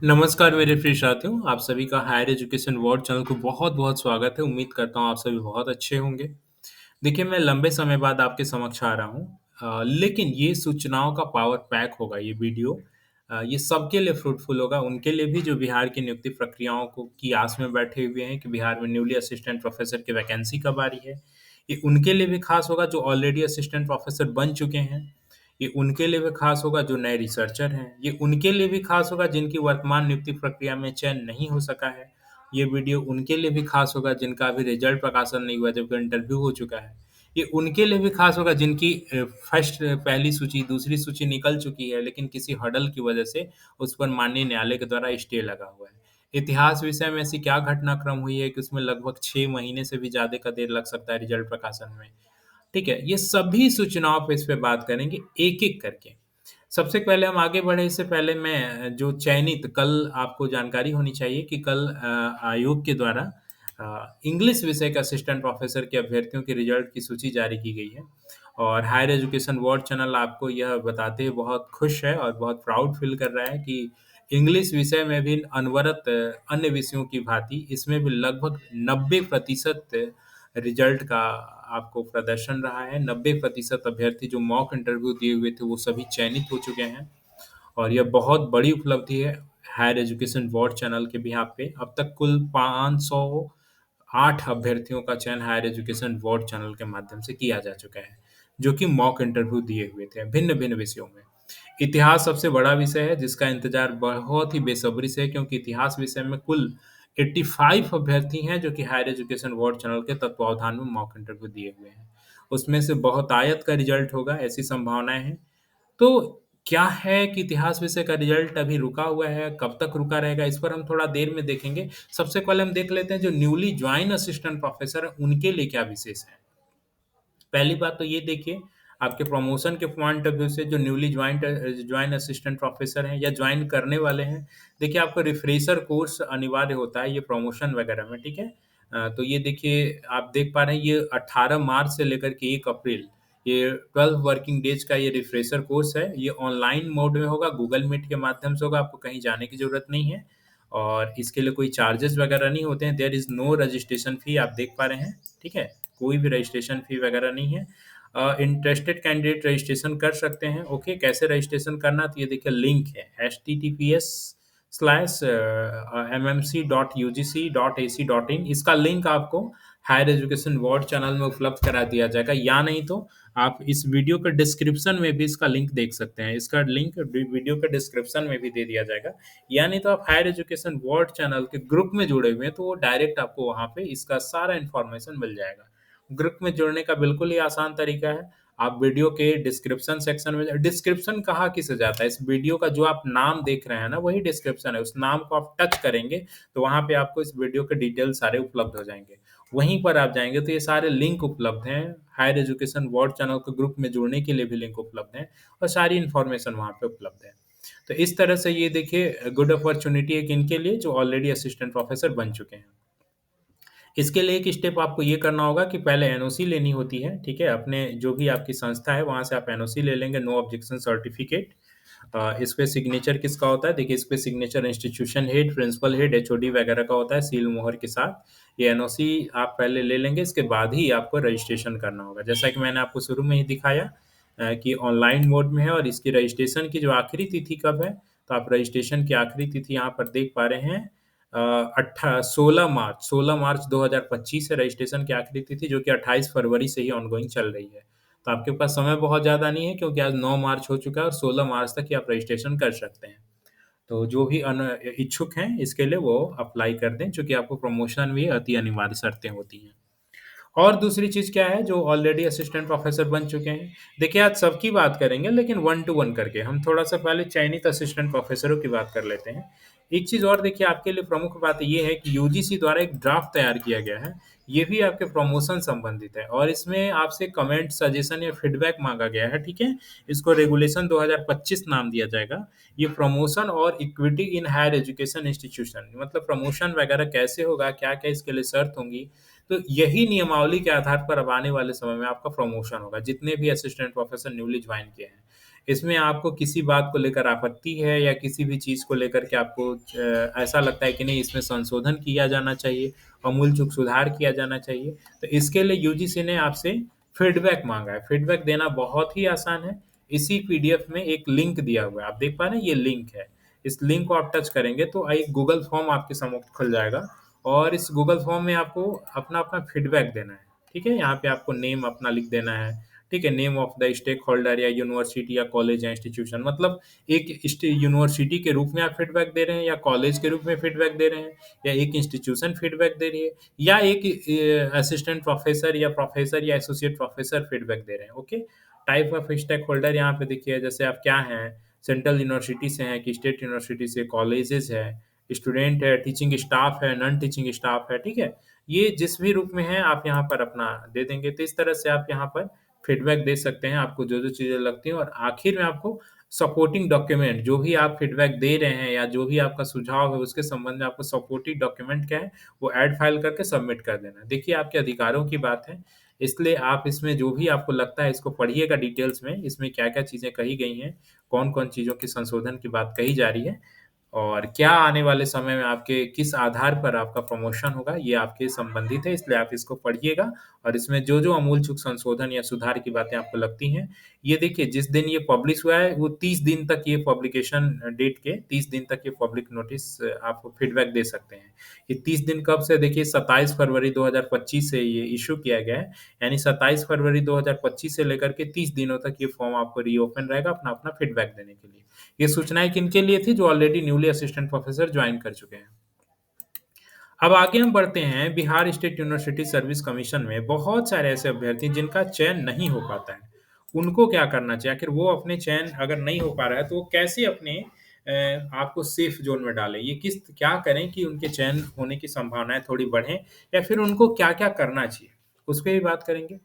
नमस्कार मेरे प्रिय साथियों, आप सभी का हायर एजुकेशन वर्ल्ड चैनल को बहुत-बहुत स्वागत है। उम्मीद करता हूँ आप सभी बहुत अच्छे होंगे। देखिए, मैं लंबे समय बाद आपके समक्ष आ रहा हूँ लेकिन ये सूचनाओं का पावर पैक होगा ये वीडियो। ये सबके लिए फ्रूटफुल होगा, उनके लिए भी जो बिहार की नियुक्ति प्रक्रियाओं को की आस में बैठे हुए हैं कि बिहार में न्यूली असिस्टेंट प्रोफ़ेसर की वैकेंसी कब आ रही है। ये उनके लिए भी खास होगा जो ऑलरेडी असिस्टेंट प्रोफ़ेसर बन चुके हैं। ये उनके लिए भी खास होगा जो नए रिसर्चर हैं। ये उनके लिए भी खास होगा जिनकी वर्तमान नियुक्ति प्रक्रिया में चयन नहीं हो सका है। ये वीडियो उनके लिए भी खास होगा जिनका अभी रिजल्ट प्रकाशन नहीं हुआ जबकि इंटरव्यू हो चुका है। ये उनके लिए भी खास होगा जिनकी फर्स्ट पहली सूची, दूसरी सूची निकल चुकी है लेकिन किसी हर्डल की वजह से उस पर माननीय न्यायालय के द्वारा स्टे लगा हुआ है। इतिहास विषय में ऐसी क्या घटनाक्रम हुई है कि उसमें लगभग 6 महीने से भी ज़्यादा का देर लग सकता है रिजल्ट प्रकाशन में। ठीक है, ये सभी सूचनाओं पे इस पे बात करेंगे एक-एक करके। सबसे पहले हम आगे बढ़े इससे पहले मैं जो चयनित कल आपको जानकारी होनी चाहिए कि कल आयोग के द्वारा इंग्लिश विषय के असिस्टेंट प्रोफ़ेसर के अभ्यर्थियों के रिज़ल्ट की सूची जारी की गई है और हायर एजुकेशन वर्ल्ड चैनल आपको यह बताते हुए बहुत खुश है और बहुत प्राउड फ़ील कर रहा है कि इंग्लिश विषय में भी अनवरत अन्य विषयों की भाँति इसमें भी लगभग 90% रिजल्ट का आपको प्रदर्शन रहा है। 90% अभ्यर्थी जो मॉक इंटरव्यू दिए हुए थे, वो सभी चयनित हो चुके हैं और यह बहुत बड़ी उपलब्धि है हायर एजुकेशन बोर्ड चैनल के बिहाफ़ पे। अब तक कुल 508 अभ्यर्थियों का चयन हायर एजुकेशन बोर्ड चैनल के माध्यम से किया जा चुका है, जो कि मॉक इंटरव्यू दिए हुए थे, भिन्न-भिन्न विषयों में। इतिहास सबसे बड़ा विषय है जिसका इंतज़ार बहुत ही बेसब्री से है क्योंकि इतिहास विषय में कुल 85 अभ्यर्थी हैं जो कि हायर एजुकेशन बोर्ड चैनल के तत्वावधान में मॉक इंटरव्यू दिए हुए हैं। उसमें से बहुतायत का रिज़ल्ट होगा ऐसी संभावनाएँ हैं। तो क्या है कि इतिहास विषय का रिज़ल्ट अभी रुका हुआ है, कब तक रुका रहेगा इस पर हम थोड़ा देर में देखेंगे। सबसे पहले हम देख लेते हैं जो न्यूली जॉइन असिस्टेंट प्रोफ़ेसर हैं उनके लिए क्या विशेष है। पहली बात तो ये देखिए, आपके प्रमोशन के पॉइंट ऑफ व्यू से जो न्यूली जॉइन असिस्टेंट प्रोफ़ेसर हैं या जॉइन करने वाले हैं, देखिए आपका रिफ्रेशर कोर्स अनिवार्य होता है ये प्रमोशन वगैरह में, ठीक है? तो ये देखिए आप देख पा रहे हैं ये 18 मार्च से लेकर के 1 अप्रैल, ये 12 वर्किंग डेज़ का ये रिफ्रेशर कोर्स है। ये ऑनलाइन मोड में होगा, गूगल मीट के माध्यम से होगा, आपको कहीं जाने की ज़रूरत नहीं है और इसके लिए कोई चार्जेज़ वगैरह नहीं होते हैं। There is no registration fee आप देख पा रहे हैं, ठीक है? कोई भी रजिस्ट्रेशन फ़ी वगैरह नहीं है। इंटरेस्टेड कैंडिडेट रजिस्ट्रेशन कर सकते हैं। ओके, कैसे रजिस्ट्रेशन करना? तो ये देखिए लिंक है https://mmc.ugc.ac.in इसका लिंक आपको हायर एजुकेशन बोर्ड चैनल में उपलब्ध करा दिया जाएगा या नहीं तो आप इस वीडियो के डिस्क्रिप्शन में भी इसका लिंक देख सकते हैं। इसका लिंक वीडियो के डिस्क्रिप्शन में भी दे दिया जाएगा या नहीं तो आप हायर एजुकेशन बोर्ड चैनल के ग्रुप में जुड़े हुए हैं तो वो डायरेक्ट आपको वहाँ पे इसका सारा इन्फॉर्मेशन मिल जाएगा। ग्रुप में जुड़ने का बिल्कुल ही आसान तरीका है। आप वीडियो के डिस्क्रिप्शन सेक्शन में डिस्क्रिप्शन कहाँ किसे जाता है? इस वीडियो का जो आप नाम देख रहे हैं ना, वही डिस्क्रिप्शन है। उस नाम को आप टच करेंगे, तो वहाँ पे आपको इस वीडियो के डिटेल सारे उपलब्ध हो जाएँगे। वहीं पर आप जाएँगे तो ये सारे लिंक उपलब्ध हैं। हायर एजुकेशन बोर्ड चैनल के ग्रुप में जुड़ने के लिए भी लिंक उपलब्ध हैं और सारी इन्फॉर्मेशन वहाँ पे उपलब्ध है। तो इस तरह से ये देखिए गुड अपॉर्च्युनिटी है किनके लिए? जो ऑलरेडी असिस्टेंट प्रोफेसर बन चुके हैं। इसके लिए एक स्टेप आपको ये करना होगा कि पहले एनओसी लेनी होती है, ठीक है? अपने जो भी आपकी संस्था है, वहाँ से आप एनओसी ले लेंगे, नो ऑब्जेक्शन सर्टिफिकेट। इस पे सिग्नेचर किसका होता है? देखिए, इस पे signature institution head, principal head, HOD वगैरह का होता है, सील मोहर के साथ। ये एनओसी आप पहले ले लेंगे, इसके बाद ही आपको रजिस्ट्रेशन करना होगा। जैसा कि मैंने आपको शुरू में ही दिखाया कि ऑनलाइन मोड में है और इसकी रजिस्ट्रेशन की जो आखिरी तिथि कब है? तो आप रजिस्ट्रेशन की आखिरी तिथि यहाँ पर देख पा रहे हैं 16 मार्च 2025 है रजिस्ट्रेशन की आखिरी तिथि जो कि 28 फरवरी से ही ऑनगोइंग चल रही है। तो आपके पास समय बहुत ज़्यादा नहीं है क्योंकि आज 9 मार्च हो चुका है और 16 मार्च तक ही आप रजिस्ट्रेशन कर सकते हैं। तो जो भी इच्छुक हैं इसके लिए वो अप्लाई कर दें, चूँकि आपको प्रमोशन भी अति अनिवार्य शर्तें होती हैं। और दूसरी चीज़ क्या है जो ऑलरेडी असिस्टेंट प्रोफ़ेसर बन चुके हैं। देखिए आज सबकी बात करेंगे लेकिन वन टू वन करके। हम थोड़ा-सा पहले चयनित असिस्टेंट प्रोफ़ेसरों की बात कर लेते हैं। एक चीज़ और देखिए आपके लिए प्रमुख बात ये है कि यूजीसी द्वारा एक ड्राफ्ट तैयार किया गया है। ये भी आपके प्रमोशन संबंधित है और इसमें आपसे कमेंट, सजेशन या फीडबैक माँगा गया है, ठीक है? इसको रेगुलेशन 2025 नाम दिया जाएगा। ये प्रमोशन और equity in higher education institution मतलब प्रमोशन वगैरह कैसे होगा, क्या-क्या इसके लिए शर्त होंगी, तो यही नियमावली के आधार पर अब आने वाले समय में आपका प्रमोशन होगा, जितने भी असिस्टेंट प्रोफ़ेसर न्यूली जॉइन किए हैं। इसमें आपको किसी बात को लेकर आपत्ति है या किसी भी चीज़ को लेकर के आपको ऐसा लगता है कि नहीं इसमें संशोधन किया जाना चाहिए, आमूल-चूल सुधार किया जाना चाहिए, तो इसके लिए यूजीसी ने आपसे फीडबैक माँगा है। फीडबैक देना बहुत ही आसान है। इसी पीडीएफ में एक लिंक दिया हुआ है। आप देख पा रहे हैं ये लिंक है। इस लिंक को आप टच करेंगे तो एक गूगल फॉर्म आपके सम्मुख खुल जाएगा और इस गूगल फॉर्म में आपको अपना-अपना फीडबैक देना है। ठीक है? यहाँ पे आपको नेम अपना लिख देना है। ठीक है? Name of the stakeholder या यूनिवर्सिटी या कॉलेज या इंस्टीट्यूशन मतलब एक यूनिवर्सिटी के रूप में आप फीडबैक दे रहे हैं या कॉलेज के रूप में फीडबैक दे रहे हैं या एक इंस्टीट्यूशन फीडबैक दे रही है या एक असिस्टेंट प्रोफेसर या एसोसिएट प्रोफेसर फीडबैक दे रहे हैं। Okay? Type of stakeholder यहाँ पे देखिए जैसे आप क्या हैं, सेंट्रल यूनिवर्सिटी से हैं कि स्टेट यूनिवर्सिटी से, कॉलेजेस है, स्टूडेंट है, टीचिंग स्टाफ है, नॉन टीचिंग स्टाफ है, ठीक है? ये जिस भी रूप में है आप यहाँ पर अपना दे देंगे। तो इस तरह से आप यहाँ पर फीडबैक दे सकते हैं, आपको जो-जो चीज़ें लगती हैं और आखिर में आपको सपोर्टिंग डॉक्यूमेंट जो भी आप फीडबैक दे रहे हैं या जो भी आपका सुझाव है उसके संबंध में आपको सपोर्टिंग डॉक्यूमेंट क्या है, वो ऐड फाइल करके सबमिट कर देना है। देखिए आपके अधिकारों की बात है, इसलिए आप इसमें जो भी आपको लगता है इसको पढ़िएगा डिटेल्स में, इसमें क्या-क्या चीज़ें कही गई हैं, कौन-कौन चीज़ों की संशोधन की बात कही जा रही है और क्या आने वाले समय में आपके किस आधार पर आपका प्रमोशन होगा, ये आपके संबंधित है, इसलिए आप इसको पढ़िएगा और इसमें जो-जो आमूल-चूल संशोधन या सुधार की बातें आपको लगती हैं, ये देखिए जिस दिन ये पब्लिश हुआ है, वो 30 दिन तक ये पब्लिकेशन डेट के 30 दिन तक ये पब्लिक नोटिस आप फीडबैक दे सकते हैं। ये 30 दिन कब से देखिए 27 फरवरी 2025 से ये इश्यू किया गया है, यानी 27 फरवरी 2025 से लेकर के 30 दिनों तक ये फॉर्म आपको रीओपन रहेगा अपना-अपना फीडबैक देने के लिए। ये सूचनाएँ किनके लिए थी? जो already newly assistant professor join कर चुके हैं। अब आगे हम बढ़ते हैं Bihar state university service commission में बहुत सारे ऐसे अभ्यर्थी जिनका चयन नहीं हो पाता है। उनको क्या करना चाहिए? आखिर वो अपने चयन अगर नहीं हो पा रहा है तो वो कैसे अपने आप को सेफ ज़ोन में डालें? ये किस क्या करें कि उनके चयन होने की संभावनाएँ थोड़ी बढ़ें या फिर उनको क्या-क्या करना चाहिए? उस पे भी बात करेंगे।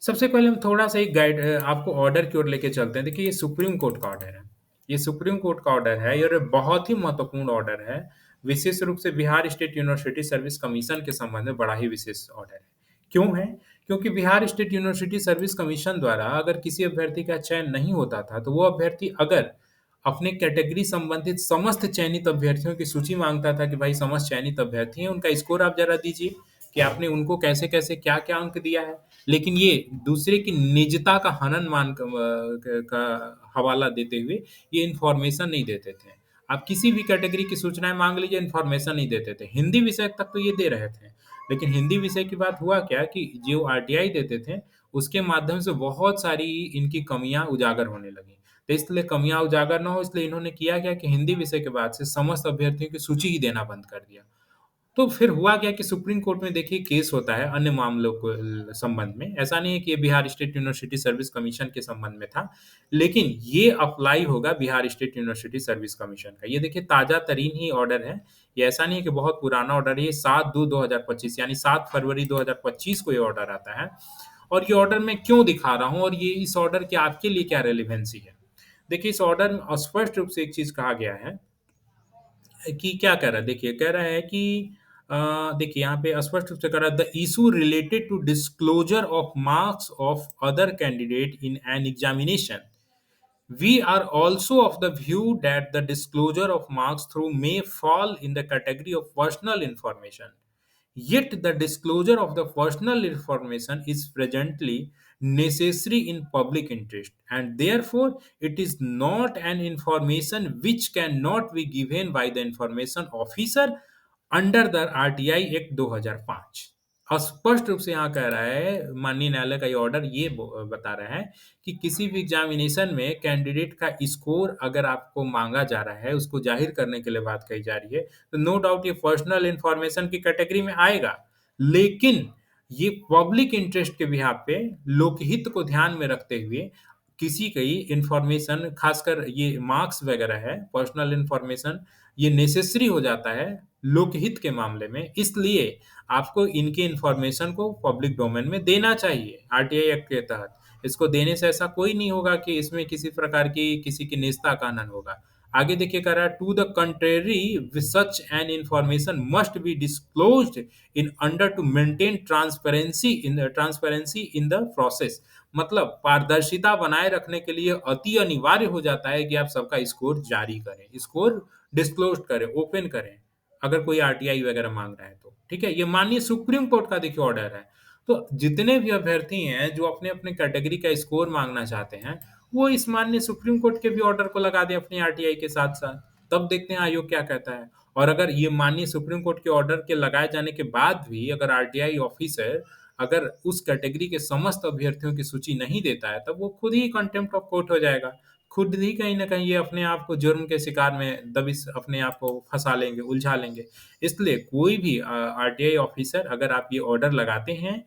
सबसे पहले हम थोड़ा-सा एक आपको ऑर्डर की ओर लेके चलते हैं। देखिए, ये सुप्रीम कोर्ट का ऑर्डर है। ये सुप्रीम कोर्ट का ऑर्डर है और ये बहुत ही महत्वपूर्ण ऑर्डर है। विशेष रूप से Bihar state university service commission के संबंध में बड़ा ही विशेष ऑर्डर है। क्यों है? क्योंकि Bihar state university service commission द्वारा अगर किसी अभ्यर्थी का चयन नहीं होता था, तो वो अभ्यर्थी अगर अपने कैटेगरी संबंधित समस्त चयनित अभ्यर्थियों की सूची माँगता था कि भाई समस्त चयनित अभ्यर्थी हैं, उनका स्कोर आप ज़रा दीजिए कि आपने उनको कैसे-कैसे, क्या-क्या अंक दिया है। लेकिन ये दूसरे की निजता का हनन मान का हवाला देते हुए ये इन्फॉर्मेशन नहीं देते थे। आप किसी भी कैटेगरी की सूचनाएँ माँग लीजिए, इन्फॉर्मेशन नहीं देते थे। हिंदी विषय तक तो ये दे रहे थे, लेकिन हिंदी विषय की बात हुआ क्या कि जो आरटीआई देते थे, उसके माध्यम से बहुत सारी इनकी कमियाँ उजागर होने लगीं। तो इसलिए कमियाँ उजागर ना हो इसलिए इन्होंने किया क्या कि हिंदी विषय के बाद से समस्त अभ्यर्थियों की सूची ही देना बंद कर दिया। तो फिर हुआ क्या कि सुप्रीम कोर्ट में देखिए केस होता है अन्य मामलों को संबंध में। ऐसा नहीं है कि ये Bihar state university service commission के संबंध में था, लेकिन ये अप्लाई होगा Bihar state university service commission का। ये देखिए ताज़ा-तरीन ही ऑर्डर है। ये ऐसा नहीं है कि बहुत पुराना ऑर्डर है, ये 7/2/2025 यानी 7 फरवरी 2025 को ये ऑर्डर आता है। और ये ऑर्डर मैं क्यों दिखा रहा हूँ और ये इस ऑर्डर की आपके लिए क्या रेलेवेंसी है? देखिए इस ऑर्डर में स्पष्ट रूप से एक चीज़ कहा गया है कि क्या कह रहा है देखिए, कह रहा है कि देखिए यहाँ पे स्पष्ट रूप से कह रहा है the issue related to disclosure of marks of other candidate in an examination we are also of the view that the disclosure of marks through may fall in the category of personal information. Yet the disclosure of the personal information is presently necessary in public interest and therefore it is not an information which cannot be given by the information officer under the RTI act 2005। स्पष्ट रूप से यहाँ कह रहा है माननीय न्यायालय का ये ऑर्डर ये बता रहा है कि किसी भी एग्जामिनेशन में कैंडिडेट का स्कोर अगर आपको मांगा जा रहा है, उसको जाहिर करने के लिए बात कही जा रही है, तो नो डाउट ये पर्सनल इन्फॉर्मेशन की कैटेगरी में आएगा। लेकिन ये पब्लिक इंटरेस्ट के बिहाफ पे लोकहित को ध्यान में रखते हुए किसी की इन्फॉर्मेशन खासकर ये मार्क्स वगैरह है, पर्सनल इन्फॉर्मेशन ये नेसेसरी हो जाता है लोकहित के मामले में, इसलिए आपको इनकी इन्फॉर्मेशन को पब्लिक डोमेन में देना चाहिए आरटीआई एक्ट के तहत। इसको देने से ऐसा कोई नहीं होगा कि इसमें किसी प्रकार की किसी की निजता का हनन होगा। आगे देखिए कह रहा है to the contrary such an information must be disclosed in order to maintain transparency in the process. मतलब पारदर्शिता बनाए रखने के लिए अति अनिवार्य हो जाता है कि आप सबका स्कोर जारी करें, स्कोर डिस्क्लोज करें, ओपन करें, अगर कोई आरटीआई वगैरह मांग रहा है तो ठीक है। ये माननीय सुप्रीम कोर्ट का देखिए ऑर्डर है। तो जितने भी अभ्यर्थी हैं जो अपने अपने कैटेगरी का स्कोर मांगना चाहते हैं, वो इस माननीय सुप्रीम कोर्ट के भी ऑर्डर को लगा दें अपनी आरटीआई के साथ साथ। तब देखते हैं आयोग क्या कहता है। और अगर ये माननीय सुप्रीम कोर्ट के ऑर्डर के लगाए जाने के बाद भी अगर आरटीआई ऑफिसर अगर उस कैटेगरी के समस्त अभ्यर्थियों की सूची नहीं देता है, तब वो खुद ही कंटेम्प्ट ऑफ कोर्ट हो जाएगा। खुद ही कहीं न कहीं ये अपने आप को जुर्म के शिकार में दबिश अपने आप को फँसा लेंगे, उलझा लेंगे। इसलिए कोई भी आरटीआई ऑफिसर अगर आप ये ऑर्डर लगाते हैं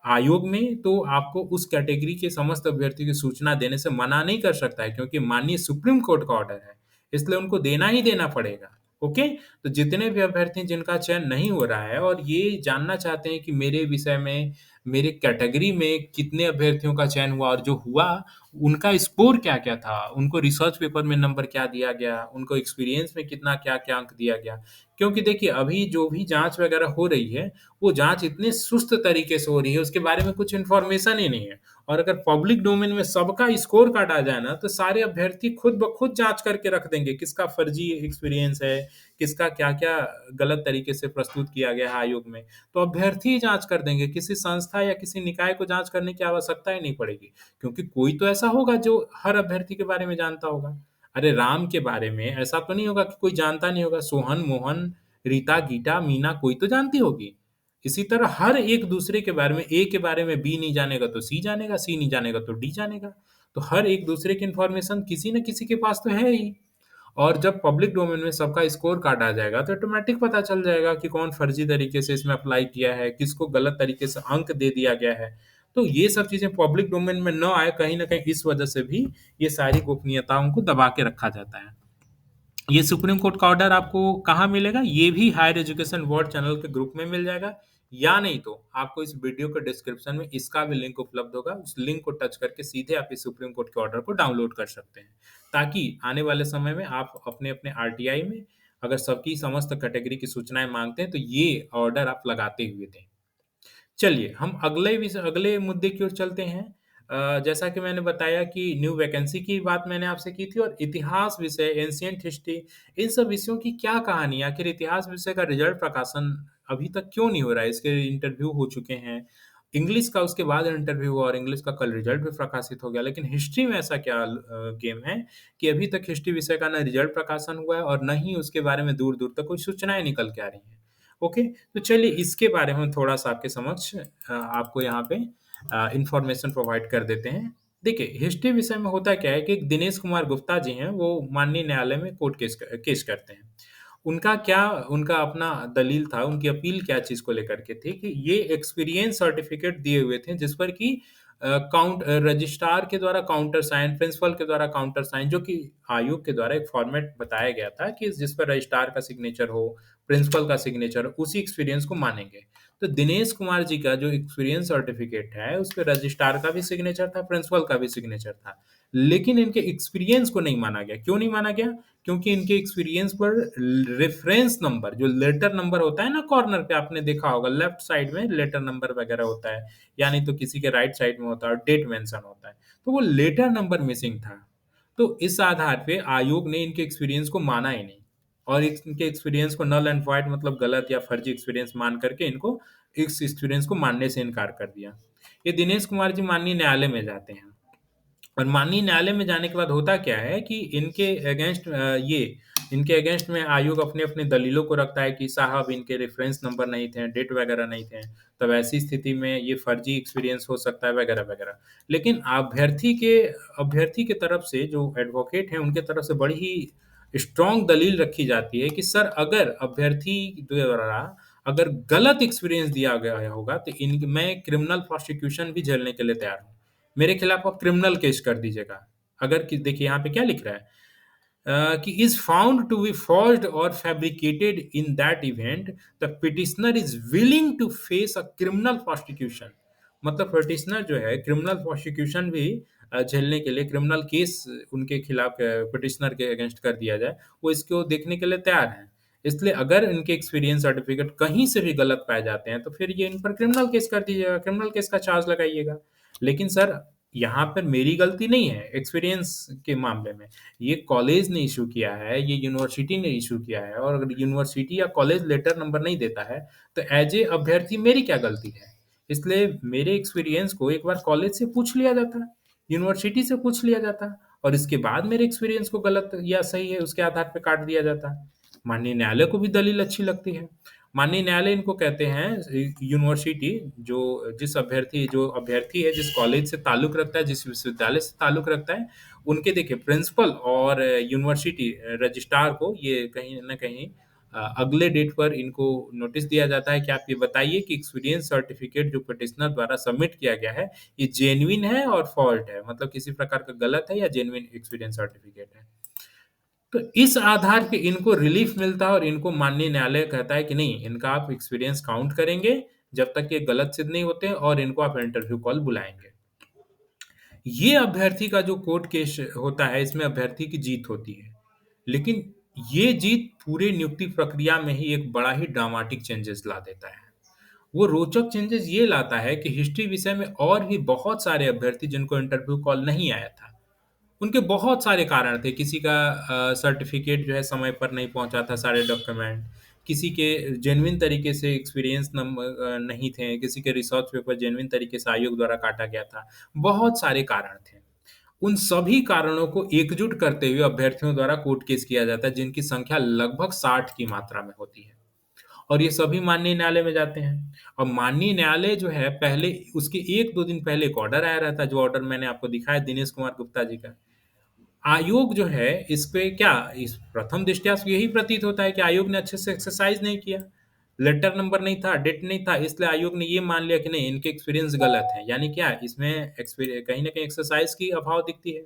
आयोग में, तो आपको उस कैटेगरी के समस्त अभ्यर्थियों की सूचना देने से मना नहीं कर सकता है, क्योंकि माननीय सुप्रीम कोर्ट का ऑर्डर है। इसलिए उनको देना ही देना पड़ेगा। ओके? तो जितने भी अभ्यर्थी जिनका चयन नहीं हो रहा है और ये जानना चाहते हैं कि मेरे विषय में, मेरे कैटेगरी में कितने अभ्यर्थियों का चयन हुआ और जो हुआ, उनका स्कोर क्या-क्या था, उनको रिसर्च पेपर में नंबर क्या दिया गया, उनको एक्सपीरियंस में कितना क्या-क्या अंक दिया गया। क्योंकि देखिए, अभी जो भी जाँच वगैरह हो रही है, वो जाँच इतने सुस्त तरीके से हो रही है, उसके बारे में कुछ इन्फॉर्मेशन ही नहीं है। और अगर पब्लिक डोमेन में सबका स्कोर काटा जाए ना, तो सारे अभ्यर्थी खुद ब खुद जाँच करके रख देंगे, किसका फर्जी एक्सपीरियंस है, किसका क्या-क्या गलत तरीके से प्रस्तुत किया गया है आयोग में। तो अभ्यर्थी ही जाँच कर देंगे, किसी संस्था या किसी निकाय को जाँच करने की आवश्यकता ही नहीं पड़ेगी। क्योंकि कोई तो ऐसा होगा जो हर अभ्यर्थी के बारे में जानता होगा। अरे राम के बारे में ऐसा तो नहीं होगा कि कोई जानता नहीं होगा। सोहन, मोहन, रीता, गीता, मीना कोई तो जानती होगी। इसी तरह हर एक दूसरे के बारे में ए के बारे में बी नहीं जानेगा तो सी जानेगा, सी नहीं जानेगा तो डी जानेगा। तो हर एक दूसरे की इन्फॉर्मेशन किसी न किसी के पास तो है ही। और जब पब्लिक डोमेन में सबका स्कोर काटा जाएगा तो ऑटोमैटिक पता चल जाएगा कि कौन फर्जी तरीके से इसमें अप्लाई किया है, किसको गलत तरीके से अंक दे दिया गया है। तो ये सब चीज़ें पब्लिक डोमेन में ना आए, कहीं न कहीं इस वजह से भी ये सारी गोपनीयताओं को दबा के रखा जाता है। ये सुप्रीम कोर्ट का ऑर्डर आपको कहाँ मिलेगा? ये भी हायर एजुकेशन वर्ल्ड चैनल के ग्रुप में मिल जाएगा, या नहीं तो आपको इस वीडियो के डिस्क्रिप्शन में इसका भी लिंक उपलब्ध होगा। उस लिंक को टच करके सीधे आप इस सुप्रीम कोर्ट के ऑर्डर को डाउनलोड कर सकते हैं। ताकि आने वाले समय में आप अपने-अपने आरटीआई में अगर सबकी समस्त कैटेगरी की सूचनाएँ माँगते हैं, तो ये ऑर्डर आप लगाते हुए दें। चलिए, हम अगले मुद्दे की ओर चलते हैं। जैसा कि मैंने बताया कि न्यू वैकेंसी की बात मैंने आपसे की थी और इतिहास विषय, एंशिएंट हिस्ट्री, इन सब विषयों की क्या कहानी है? आखिर इतिहास विषय का रिजल्ट प्रकाशन अभी तक क्यों नहीं हो रहा है? इसके इंटरव्यू हो चुके हैं। इंग्लिश का उसके बाद इंटरव्यू हुआ और इंग्लिश का कल रिजल्ट भी प्रकाशित हो गया। लेकिन हिस्ट्री में ऐसा क्या गेम है कि अभी तक हिस्ट्री विषय का ना रिजल्ट प्रकाशन हुआ है और ना ही उसके बारे में दूर-दूर तक कोई सूचनाएँ निकल के आ रही हैं। ओके, तो चलिए इसके बारे में थोड़ा-सा आपके समक्ष आपको यहाँ पे इन्फॉर्मेशन प्रोवाइड कर देते हैं। देखिए, हिस्ट्री विषय में होता क्या है कि एक दिनेश कुमार गुप्ता जी हैं, वो माननीय न्यायालय में कोर्ट केस करते हैं। उनका अपना दलील था, उनकी अपील क्या चीज़ को लेकर के थी कि ये एक्सपीरियंस सर्टिफिकेट दिए हुए थे, जिस पर कि रजिस्ट्रार के द्वारा काउंटर साइन, प्रिंसिपल के द्वारा काउंटर साइन, जो कि आयोग के द्वारा एक फॉर्मेट बताया गया था कि जिस पर रजिस्ट्रार का सिग्नेचर हो, प्रिंसिपल का सिग्नेचर हो, उसी एक्सपीरियंस को मानेंगे। तो दिनेश कुमार जी का जो एक्सपीरियंस सर्टिफिकेट है, उसपे रजिस्ट्रार का भी सिग्नेचर था, प्रिंसिपल का भी सिग्नेचर था। लेकिन इनके एक्सपीरियंस को नहीं माना गया। क्यों नहीं माना गया? क्योंकि इनके एक्सपीरियंस पर रेफरेंस नंबर, जो लेटर नंबर होता है ना कॉर्नर पे आपने देखा होगा, लेफ्ट साइड में लेटर नंबर वगैरह होता है, यानी तो किसी के राइट साइड में होता है और डेट मेंशन होता है। तो वो लेटर नंबर मिसिंग था। तो इस आधार पे आयोग ने इनके एक्सपीरियंस को माना ही नहीं और इनके एक्सपीरियंस को नल एंड वॉइड मतलब गलत या फर्जी एक्सपीरियंस मान करके इनको इस एक्सपीरियंस को मानने से इनकार कर दिया। ये दिनेश कुमार जी माननीय न्यायालय में जाते हैं। और माननीय न्यायालय में जाने के बाद होता क्या है कि इनके अगेंस्ट में आयोग अपने-अपने दलीलों को रखता है कि साहब इनके रेफ़रेंस नंबर नहीं थे, डेट वगैरह नहीं थे, तब ऐसी स्थिति में ये फर्जी एक्सपीरियंस हो सकता है वगैरह-वगैरह। लेकिन अभ्यर्थी के तरफ से जो एडवोकेट हैं, उनके तरफ से बड़ी ही स्ट्रॉन्ग दलील रखी जाती है कि सर अगर अभ्यर्थी द्वारा अगर गलत एक्सपीरियंस दिया गया होगा, तो मैं क्रिमिनल प्रोसिक्यूशन भी झेलने के लिए तैयार हूँ। मेरे खिलाफ आप क्रिमिनल केस कर दीजिएगा। अगर कि देखिए यहाँ पे क्या लिख रहा है कि is found to be forged और fabricated in that event, the petitioner is willing to face a criminal prosecution. मतलब पिटिशनर जो है क्रिमिनल प्रोसिक्यूशन भी झेलने के लिए क्रिमिनल केस उनके खिलाफ पिटिशनर के अगेंस्ट कर दिया जाए, वो इसको देखने के लिए तैयार हैं। इसलिए अगर इनके एक्सपीरियंस सर्टिफिकेट कहीं से भी गलत पाए जाते हैं, तो फिर ये इन पर क्रिमिनल केस कर दीजिएगा, क्रिमिनल केस का चार्ज लगाइएगा। लेकिन सर, यहाँ पर मेरी गलती नहीं है एक्सपीरियंस के मामले में। ये कॉलेज ने इश्यू किया है, ये यूनिवर्सिटी ने इश्यू किया है, और अगर यूनिवर्सिटी या कॉलेज लेटर नंबर नहीं देता है, तो एज ए अभ्यर्थी मेरी क्या गलती है? इसलिए मेरे एक्सपीरियंस को एक बार कॉलेज से पूछ लिया जाता, यूनिवर्सिटी से पूछ लिया जाता, और इसके बाद मेरे एक्सपीरियंस को गलत या सही है उसके आधार पे काट दिया जाता। माननीय न्यायालय को भी दलील अच्छी लगती है। माननीय न्यायालय इनको कहते हैं यूनिवर्सिटी, जो अभ्यर्थी है, जिस कॉलेज से ताल्लुक रखता है, जिस विश्वविद्यालय से ताल्लुक रखता है, उनके देखिए प्रिंसिपल और यूनिवर्सिटी रजिस्ट्रार को ये कहीं न कहीं अगले डेट पर इनको नोटिस दिया जाता है कि आप ये बताइए कि एक्सपीरियंस सर्टिफिकेट जो पिटिशनर द्वारा सबमिट किया गया है, ये जेन्युइन है और फॉल्ट है, मतलब किसी प्रकार का गलत है या जेन्युइन एक्सपीरियंस सर्टिफिकेट है। तो इस आधार पे इनको रिलीफ मिलता है, और इनको माननीय न्यायालय कहता है कि नहीं, इनका आप एक्सपीरियंस काउंट करेंगे जब तक ये गलत सिद्ध नहीं होते, और इनको आप इंटरव्यू कॉल बुलाएंगे। ये अभ्यर्थी का जो कोर्ट केस होता है, इसमें अभ्यर्थी की जीत होती है। लेकिन ये जीत पूरे नियुक्ति प्रक्रिया में ही एक बड़ा ही ड्रामाटिक चेंजेस ला देता है। वो रोचक चेंजेस ये लाता है कि हिस्ट्री विषय में और भी बहुत सारे अभ्यर्थी जिनको इंटरव्यू कॉल नहीं आया था, उनके बहुत सारे कारण थे। किसी का सर्टिफिकेट जो है समय पर नहीं पहुंचा था, सारे डॉक्यूमेंट, किसी के जेन्युइन तरीके से एक्सपीरियंस नहीं थे, किसी के रिसर्च पेपर जेन्युइन तरीके से आयोग द्वारा काटा गया था। बहुत सारे कारण थे। उन सभी कारणों को एकजुट करते हुए अभ्यर्थियों द्वारा कोर्ट केस किया जाता है, जिनकी संख्या लगभग 60 की मात्रा में होती है, और ये सभी माननीय न्यायालय में जाते हैं। और माननीय न्यायालय जो है, पहले उसके 1-2 दिन पहले एक ऑर्डर आया रहता है, जो ऑर्डर मैंने आपको दिखाया दिनेश कुमार गुप्ता जी का। आयोग जो है इस पे क्या, इस प्रथम दृष्टया से यही प्रतीत होता है कि आयोग ने अच्छे से एक्सरसाइज नहीं किया। लेटर नंबर नहीं था, डेट नहीं था, इसलिए आयोग ने ये मान लिया कि नहीं, इनके एक्सपीरियंस गलत है। यानी क्या, इसमें कहीं न कहीं एक्सरसाइज की अभाव दिखती है।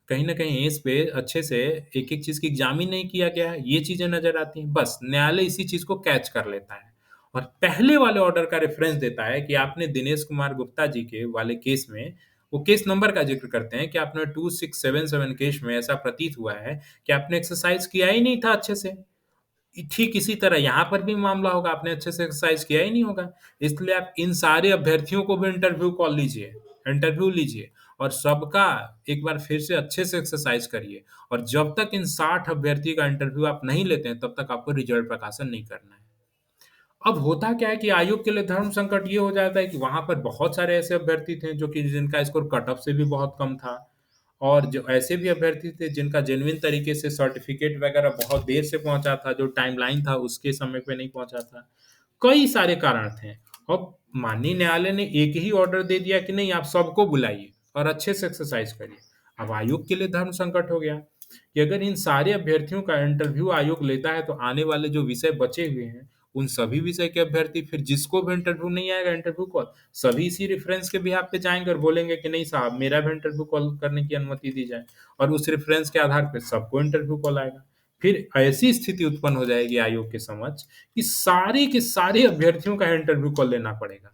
कहीं न कहीं इस पे अच्छे से एक-एक चीज़ की एग्ज़ाम ही नहीं किया गया है, ये चीज़ें नज़र आती हैं। बस न्यायालय इसी चीज़ को कैच कर लेता है, और पहले वाले ऑर्डर का रेफ़रेंस देता है कि आपने दिनेश कुमार गुप्ता जी के वाले केस में, वो केस नंबर का ज़िक्र करते हैं कि आपने 2677 केस में ऐसा प्रतीत हुआ है कि आपने एक्सरसाइज़ किया ही नहीं था अच्छे से। ठीक इसी तरह यहाँ पर भी मामला होगा, आपने अच्छे से एक्सरसाइज किया ही नहीं होगा। इसलिए आप इन सारे अभ्यर्थियों को भी इंटरव्यू कॉल लीजिए, इंटरव्यू लीजिए, और सबका एक बार फिर से अच्छे से एक्सरसाइज करिए, और जब तक इन 60 अभ्यर्थी का इंटरव्यू आप नहीं लेते हैं, तब तक आपको रिजल्ट प्रकाशन नहीं करना है। अब होता क्या है कि आयोग के लिए धर्म संकट ये हो जाता है कि वहाँ पर बहुत सारे ऐसे अभ्यर्थी थे जो कि जिनका स्कोर कट ऑफ से भी बहुत कम था, और जो ऐसे भी अभ्यर्थी थे जिनका जेन्युइन तरीके से सर्टिफिकेट वगैरह बहुत देर से पहुँचा था, जो टाइमलाइन था उसके समय पे नहीं पहुँचा था। कई सारे कारण थे। अब माननीय न्यायालय ने एक ही ऑर्डर दे दिया कि नहीं, आप सबको बुलाइए और अच्छे से एक्सरसाइज करिए। अब आयोग के लिए धर्म संकट हो गया कि अगर इन सारे अभ्यर्थियों का इंटरव्यू आयोग लेता है, तो आने वाले जो विषय बचे हुए हैं, उन सभी विषय के अभ्यर्थी, फिर जिसको भी इंटरव्यू नहीं आएगा इंटरव्यू कॉल, सभी इसी रेफरेंस के बिहाफ पे जाएँगे और बोलेंगे कि नहीं साहब, मेरा भी इंटरव्यू कॉल करने की अनुमति दी जाए, और उस रेफरेंस के आधार पे सबको इंटरव्यू कॉल आएगा। फिर ऐसी स्थिति उत्पन्न हो जाएगी आयोग के समक्ष कि सारे के सारे अभ्यर्थियों का इंटरव्यू कॉल लेना पड़ेगा।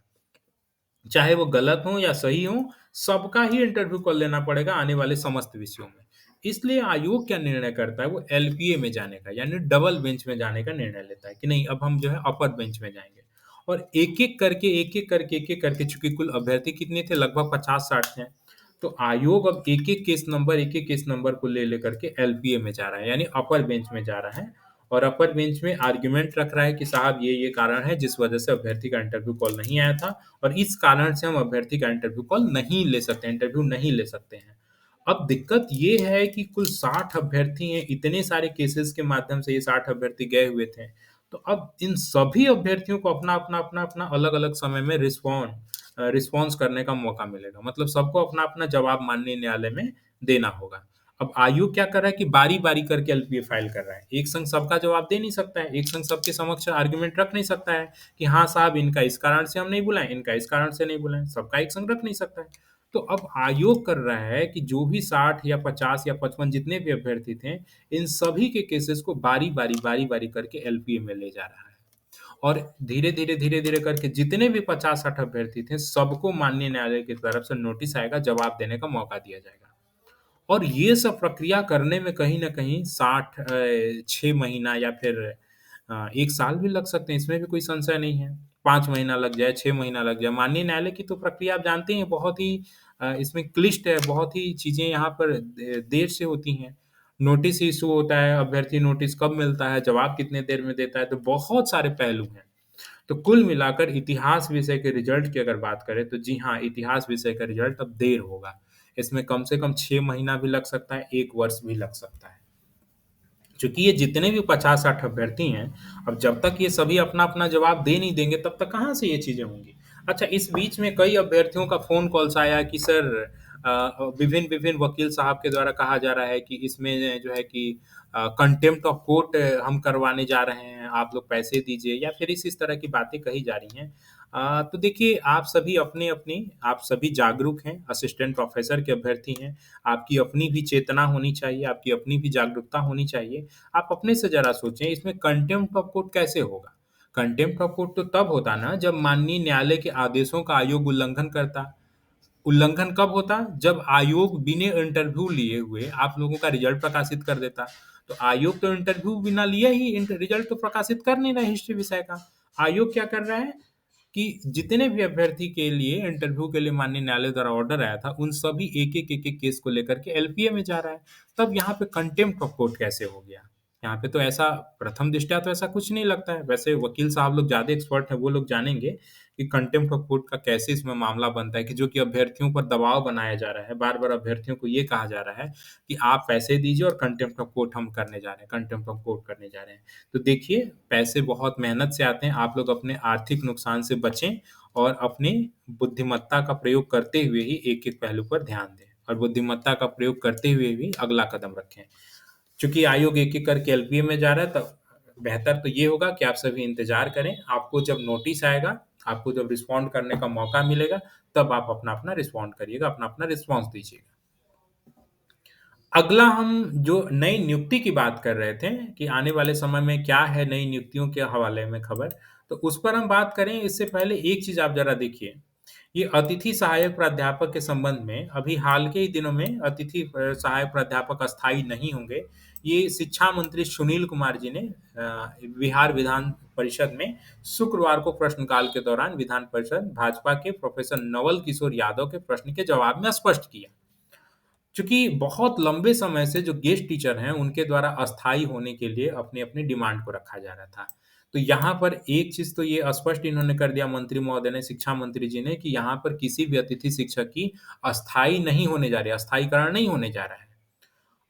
चाहे वो गलत हो या सही हो, सबका ही इंटरव्यू कॉल लेना पड़ेगा आने वाले समस्त विषयों में। इसलिए आयोग क्या निर्णय करता है, वो एलपीए में जाने का, यानी डबल बेंच में जाने का निर्णय लेता है कि नहीं, अब हम जो है अपर बेंच में जाएँगे। और एक-एक करके चूँकि कुल अभ्यर्थी कितने थे, लगभग 50-60 थे। तो आयोग अब एक-एक केस नंबर को ले लेकर के एलपीए में जा रहा है, यानी अपर बेंच में जा रहा है, और अपर बेंच में आर्गुमेंट रख रहा है कि साहब ये कारण है जिस वजह से अभ्यर्थी का इंटरव्यू कॉल नहीं आया था, और इस कारण से हम अभ्यर्थी का इंटरव्यू कॉल नहीं ले सकते, इंटरव्यू नहीं ले सकते हैं। अब दिक्कत ये है कि कुल 60 अभ्यर्थी हैं, इतने सारे केसेज़ के माध्यम से ये 60 अभ्यर्थी गए हुए थे। तो अब इन सभी अभ्यर्थियों को अपना-अपना अलग-अलग समय में रिस्पॉन्स करने का मौका मिलेगा। मतलब सबको अपना-अपना जवाब माननीय न्यायालय में देना होगा। अब आयोग क्या कर रहा है कि बारी-बारी करके एलपीए फाइल कर रहा है। एक संग सबका जवाब दे नहीं सकता है, एक संग सबके समक्ष आर्गुमेंट रख नहीं सकता है कि हाँ साहब, इनका इस कारण से हम नहीं बुलाएँ, इनका इस कारण से नहीं बुलाएँ, सबका एक संग रख नहीं सकता है। तो अब आयोग कर रहा है कि जो भी 60 या 50 या 55 जितने भी अभ्यर्थी थे, इन सभी के केसेस को बारी-बारी करके एलपीए में ले जा रहा है। और धीरे-धीरे, धीरे-धीरे करके जितने भी 50-60 अभ्यर्थी थे, सबको माननीय न्यायालय की तरफ से नोटिस आएगा, जवाब देने का मौका दिया जाएगा। और ये सब प्रक्रिया करने में कहीं न कहीं 6 महीना या फिर 1 साल भी लग सकते हैं, इसमें भी कोई संशय नहीं है। 5 महीना लग जाए, 6 महीना लग जाए, माननीय न्यायालय की तो प्रक्रिया आप जानते हैं बहुत ही इसमें क्लिष्ट है, बहुत ही चीज़ें यहाँ पर देर से होती हैं। नोटिस इश्यू होता है, अभ्यर्थी नोटिस कब मिलता है, जवाब कितने देर में देता है, तो बहुत सारे पहलू हैं। तो कुल मिलाकर इतिहास विषय के रिज़ल्ट की अगर बात करें तो जी हाँ, इतिहास विषय का रिज़ल्ट अब देर होगा। इसमें कम से कम 6 महीना भी लग सकता है, 1 वर्ष भी लग सकता है। चूँकि ये जितने भी 50-60 अभ्यर्थी हैं, अब जब तक ये सभी अपना-अपना जवाब दे नहीं देंगे, तब तक कहाँ से ये चीज़ें होंगी? अच्छा, इस बीच में कई अभ्यर्थियों का फ़ोन कॉल्स आया कि सर विभिन्न-विभिन्न वकील साहब के द्वारा कहा जा रहा है कि इसमें जो है कि कंटेम्प्ट ऑफ कोर्ट हम करवाने जा रहे हैं, आप लोग पैसे दीजिए या फिर इस तरह की बातें कही जा रही हैं। तो देखिए आप सभी अपनी-अपनी आप सभी जागरूक हैं, असिस्टेंट प्रोफ़ेसर के अभ्यर्थी हैं, आपकी अपनी भी चेतना होनी चाहिए, आपकी अपनी भी जागरूकता होनी चाहिए। आप अपने से ज़रा सोचें इसमें कंटेम्प्ट ऑफ कोर्ट कैसे होगा? कंटेम्प्ट ऑफ कोर्ट तो तब होता ना जब माननीय न्यायालय के आदेशों का आयोग उल्लंघन करता। उल्लंघन कब होता? जब आयोग बिना इंटरव्यू लिए हुए आप लोगों का रिज़ल्ट प्रकाशित कर देता। तो आयोग तो इंटरव्यू बिना लिए ही रिज़ल्ट तो प्रकाशित कर नहीं रहा है हिस्ट्री विषय का। आयोग क्या कर रहा है कि जितने भी अभ्यर्थी के लिए इंटरव्यू के लिए माननीय न्यायालय द्वारा ऑर्डर आया था, उन सभी एक-एक केस को लेकर के एलपीए में जा रहा है। तब यहाँ पे कंटेम्प्ट ऑफ कोर्ट कैसे हो गया? यहाँ पे तो ऐसा प्रथम दृष्टया तो ऐसा कुछ नहीं लगता है। वैसे वकील साहब लोग ज़्यादा एक्सपर्ट हैं, वो लोग जानेंगे कि कंटेम्प्ट ऑफ कोर्ट का कैसे इसमें मामला बनता है कि जो कि अभ्यर्थियों पर दबाव बनाया जा रहा है। बार-बार अभ्यर्थियों को ये कहा जा रहा है कि आप पैसे दीजिए और कंटेम्प्ट ऑफ कोर्ट हम करने जा रहे हैं, कंटेम्प्ट ऑफ कोर्ट करने जा रहे हैं। तो देखिए, पैसे बहुत मेहनत से आते हैं, आप लोग अपने आर्थिक नुकसान से बचें और अपनी बुद्धिमत्ता का प्रयोग करते हुए ही एक-एक पहलू पर ध्यान दें और बुद्धिमत्ता का प्रयोग करते हुए भी अगला कदम रखें। चूँकि आयोग एक-एक करके एलपीए में जा रहा है, तब बेहतर तो ये होगा कि आप सभी इंतज़ार करें। आपको जब नोटिस आएगा, आपको जब रिस्पॉन्ड करने का मौका मिलेगा, तब आप अपना-अपना रिस्पॉन्ड करिएगा, अपना-अपना रिस्पॉन्स दीजिएगा। अगला हम जो नई नियुक्ति की बात कर रहे थे कि आने वाले समय में क्या है नई नियुक्तियों के हवाले में खबर, तो उस पर हम बात करें इससे पहले एक चीज़ आप ज़रा देखिए, ये अतिथि सहायक प्राध्यापक के संबंध में अभी हाल के ही दिनों में अतिथि सहायक प्राध्यापक अस्थायी नहीं होंगे। ये शिक्षा मंत्री सुनील कुमार जी ने बिहार विधान परिषद में शुक्रवार को प्रश्नकाल के दौरान विधान परिषद भाजपा के प्रोफ़ेसर नवल किशोर यादव के प्रश्न के जवाब में स्पष्ट किया। चूँकि बहुत लंबे समय से जो गेस्ट टीचर हैं, उनके द्वारा अस्थायी होने के लिए अपनी-अपनी डिमांड को रखा जा रहा था। तो यहाँ पर एक चीज़ तो ये स्पष्ट इन्होंने कर दिया मंत्री महोदय ने, शिक्षा मंत्री जी ने कि यहाँ पर किसी भी अतिथि शिक्षक की अस्थायी नहीं होने जा रही है, अस्थायीकरण नहीं होने जा रहा है।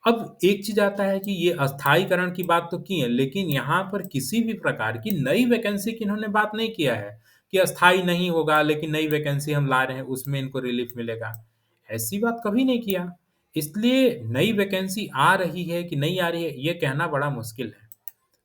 अब एक चीज़ आता है कि ये अस्थायीकरण की बात तो की है, लेकिन यहाँ पर किसी भी प्रकार की नई वैकेंसी की इन्होंने बात नहीं किया है, कि अस्थायी नहीं होगा लेकिन नई वैकेंसी हम ला रहे हैं, उसमें इनको रिलीफ़ मिलेगा। ऐसी बात कभी नहीं किया। इसलिए नई वैकेंसी आ रही है कि नहीं आ रही है, ये कहना बड़ा मुश्किल है।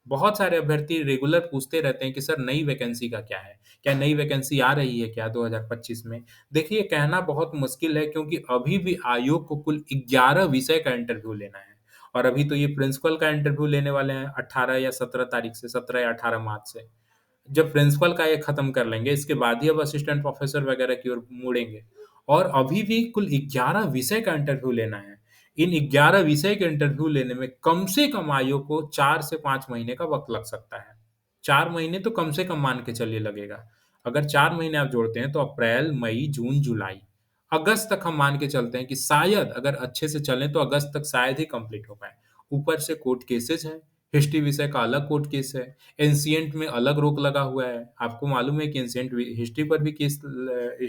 बहुत सारे अभ्यर्थी रेगुलर पूछते रहते हैं कि सर नई वैकेंसी का क्या है? क्या नई वैकेंसी आ रही है क्या 2025 में? देखिए कहना बहुत मुश्किल है क्योंकि अभी भी आयोग को कुल 11 विषय का इंटरव्यू लेना है और अभी तो ये प्रिंसिपल का इंटरव्यू लेने वाले हैं 18 या 17 तारीख से 17 या 18 मार्च से। जब प्रिंसिपल का ये खत्म कर लेंगे, इसके बाद ही अब असिस्टेंट प्रोफेसर वगैरह की ओर मुड़ेंगे और अभी भी कुल 11 विषय का इंटरव्यू लेना है। इन 11 विषय के इंटरव्यू लेने में कम से कम आयोग को 4 से 5 महीने का वक़्त लग सकता है। 4 महीने तो कम से कम मान के चलिए लगेगा। अगर 4 महीने आप जोड़ते हैं तो अप्रैल, मई, जून, जुलाई, अगस्त तक हम मान के चलते हैं कि शायद अगर अच्छे से चलें तो अगस्त तक शायद ही कंप्लीट हो पाए। ऊपर से कोर्ट केसेज़ हैं, हिस्ट्री विषय का अलग कोर्ट केस है, एंशिएंट में अलग रोक लगा हुआ है। आपको मालूम है कि एंशिएंट हिस्ट्री पर भी केस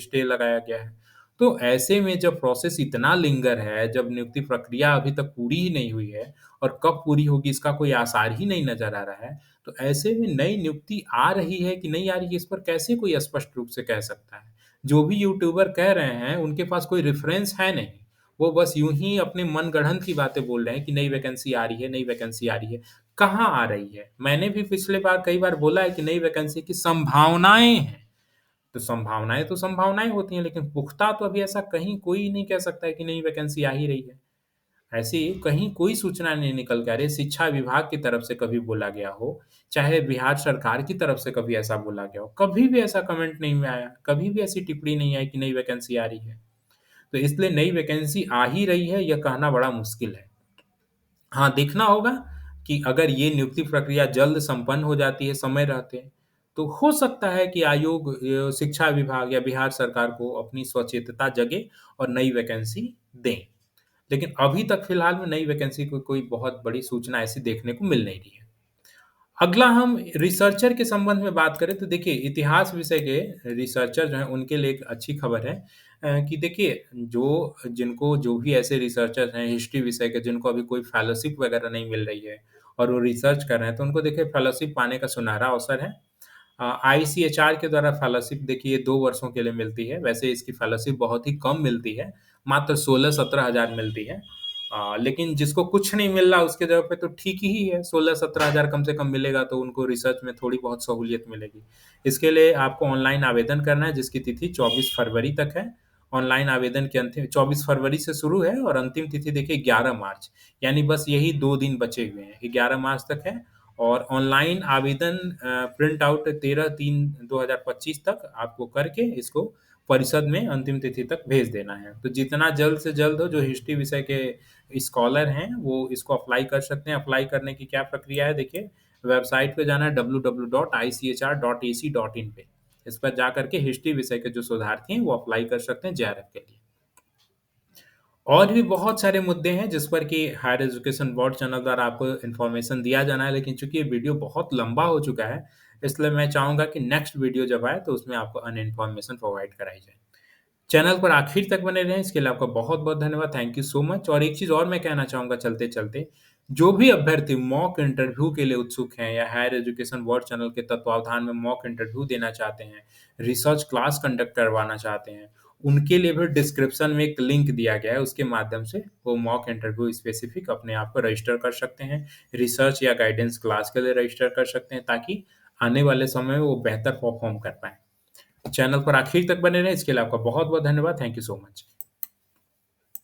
स्टे लगाया गया है। तो ऐसे में जब प्रोसेस इतना लिंगर है, जब नियुक्ति प्रक्रिया अभी तक पूरी ही नहीं हुई है और कब पूरी होगी इसका कोई आसार ही नहीं नज़र आ रहा है, तो ऐसे में नई नियुक्ति आ रही है कि नहीं आ रही है, इस पर कैसे कोई स्पष्ट रूप से कह सकता है। जो भी यूट्यूबर कह रहे हैं, उनके पास कोई रेफ़रेंस है नहीं। वो बस यूँ ही अपने मनगढ़ंत की बातें बोल रहे हैं कि नई वैकेंसी आ रही है, नई वैकेंसी आ रही है। कहाँ आ रही है? मैंने भी पिछले बार कई बार बोला है कि नई वैकेंसी की संभावनाएँ हैं। तो संभावनाएँ होती हैं, लेकिन पुख्ता तो अभी ऐसा कहीं कोई नहीं कह सकता है कि नई वैकेंसी आ ही रही है। ऐसी कहीं कोई सूचना नहीं निकल के आ रही है, शिक्षा विभाग की तरफ से कभी बोला गया हो, चाहे बिहार सरकार की तरफ से कभी ऐसा बोला गया हो, कभी भी ऐसा कमेंट नहीं में आया, कभी भी ऐसी टिप्पणी नहीं आई कि नई वैकेंसी आ रही है। तो इसलिए नई वैकेंसी आ ही रही है, यह कहना बड़ा मुश्किल है। हाँ, देखना होगा कि अगर ये नियुक्ति प्रक्रिया जल्द संपन्न हो जाती है समय रहते, तो हो सकता है कि आयोग शिक्षा विभाग या बिहार सरकार को अपनी स्वचेतता जगे और नई वैकेंसी दें। लेकिन अभी तक फिलहाल में नई वैकेंसी को कोई बहुत बड़ी सूचना ऐसी देखने को मिल नहीं रही है। अगला हम रिसर्चर के संबंध में बात करें तो देखिए इतिहास विषय के रिसर्चर जो हैं उनके लिए एक अच्छी खबर है कि देखिए जो जिनको जो भी ऐसे रिसर्चर हैं हिस्ट्री विषय के जिनको अभी कोई फेलोशिप वगैरह नहीं मिल रही है और वो रिसर्च कर रहे हैं तो उनको देखिए फेलोशिप पाने का सुनहरा अवसर है। आईसीएचआर के द्वारा फेलोशिप देखिए 2 वर्षों के लिए मिलती है। वैसे इसकी फेलोशिप बहुत ही कम मिलती है, मात्र 16-17 हज़ार मिलती है। लेकिन जिसको कुछ नहीं मिल रहा उसके जगह पे तो ठीक ही है, 16-17 हज़ार कम से कम मिलेगा तो उनको रिसर्च में थोड़ी बहुत सहूलियत मिलेगी। इसके लिए आपको ऑनलाइन आवेदन करना है जिसकी तिथि 24 फरवरी तक है। ऑनलाइन आवेदन की अंतिम 24 फरवरी से शुरू है और अंतिम तिथि देखिए 11 मार्च, यानी बस यही 2 दिन बचे हुए हैं, 11 मार्च तक है। और ऑनलाइन आवेदन प्रिंट आउट 13/3/2025 तक आपको करके इसको परिषद में अंतिम तिथि तक भेज देना है। तो जितना जल्द से जल्द हो जो हिस्ट्री विषय के स्कॉलर हैं वो इसको अप्लाई कर सकते हैं। अप्लाई करने की क्या प्रक्रिया है देखिए, वेबसाइट पे जाना है www.ichr.ac.in पे। इस पर जाकर के हिस्ट्री विषय के जो शोधार्थी हैं वो अप्लाई कर सकते हैं जेआरएफ के लिए। और भी बहुत सारे मुद्दे हैं जिस पर कि हायर एजुकेशन बोर्ड चैनल द्वारा आपको इन्फॉर्मेशन दिया जाना है, लेकिन चूँकि ये वीडियो बहुत लंबा हो चुका है, इसलिए मैं चाहूँगा कि नेक्स्ट वीडियो जब आए तो उसमें आपको अन्य इन्फॉर्मेशन प्रोवाइड कराई जाए। चैनल पर आखिर तक बने रहें, इसके लिए आपका बहुत-बहुत धन्यवाद। Thank you so much. और एक चीज़ और मैं कहना चाहूँगा चलते-चलते, जो भी अभ्यर्थी मॉक इंटरव्यू के लिए उत्सुक हैं या हायर एजुकेशन बोर्ड चैनल के तत्वावधान में मॉक इंटरव्यू देना चाहते हैं, रिसर्च क्लास कंडक्ट करवाना चाहते हैं, उनके लिए भी डिस्क्रिप्शन में एक लिंक दिया गया है, उसके माध्यम से वो मॉक इंटरव्यू स्पेसिफिक अपने आप को रजिस्टर कर सकते हैं। रिसर्च या गाइडेंस क्लास के लिए रजिस्टर कर सकते हैं ताकि आने वाले समय में वो बेहतर परफ़ॉर्म कर पाएँ। चैनल पर आखिर तक बने रहें, इसके लिए आपका बहुत-बहुत धन्यवाद। Thank you so much.